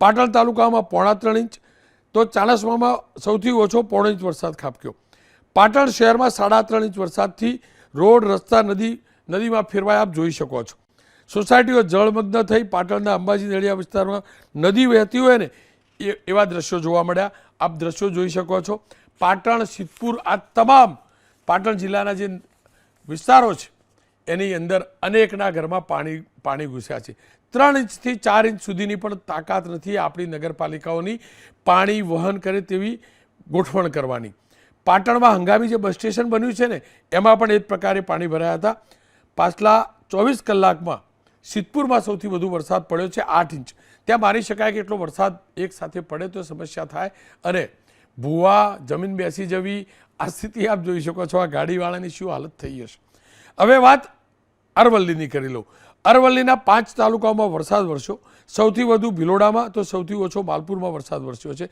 પાટણ તાલુકામાં 3.5 ઇંચ, તો ચાણસ્મામાં સૌથી ઓછો 0.5 ઇંચ વરસાદ ખાબક્યો. પાટણ શહેરમાં 3.5 ઇંચ વરસાદથી રોડ, રસ્તા, નદીમાં ફેરવાય આપ જોઈ શકો છો. સોસાયટીઓ જળમગ્ન થઈ પાટણના અંબાજી નળિયા વિસ્તારમાં નદી વહેતી હોય ને એવા દ્રશ્યો જોવા મળ્યા. આપ દ્રશ્યો જોઈ શકો છો. પાટણ, સિદ્ધપુર, આ તમામ પાટણ જિલ્લાના જે વિસ્તારો છે એની અંદર અનેકના ઘરમાં પાણી ઘૂસ્યા છે. 3 ઇંચથી 4 ઇંચ સુધીની પણ તાકાત નથી આપણી નગરપાલિકાઓની પાણી વહન કરે તેવી ગોઠવણ કરવાની. પાટણમાં હંગામી જે બસ સ્ટેશન બન્યું છે ને એમાં પણ એ જ પ્રકારે પાણી ભરાયા હતા. પાછલા 24 કલાકમાં સિદ્ધપુરમાં સૌથી વધુ વરસાદ પડ્યો છે 8 ઇંચ. ત્યાં માની શકાય કે એટલો વરસાદ એક સાથે પડે તો સમસ્યા થાય અને ભૂવા, જમીન બેસી જવી, આ સ્થિતિ આપ જોઈ શકો છો. આ ગાડીવાળાની શું હાલત થઈ હશે. હવે વાત અરવલ્લીની કરી લઉં. અરવલ્લીના 5 તાલુકાઓમાં વરસાદ વરસ્યો. સૌથી વધુ ભિલોડામાં તો સૌથી ઓછો માલપુરમાં વરસાદ વરસ્યો છે.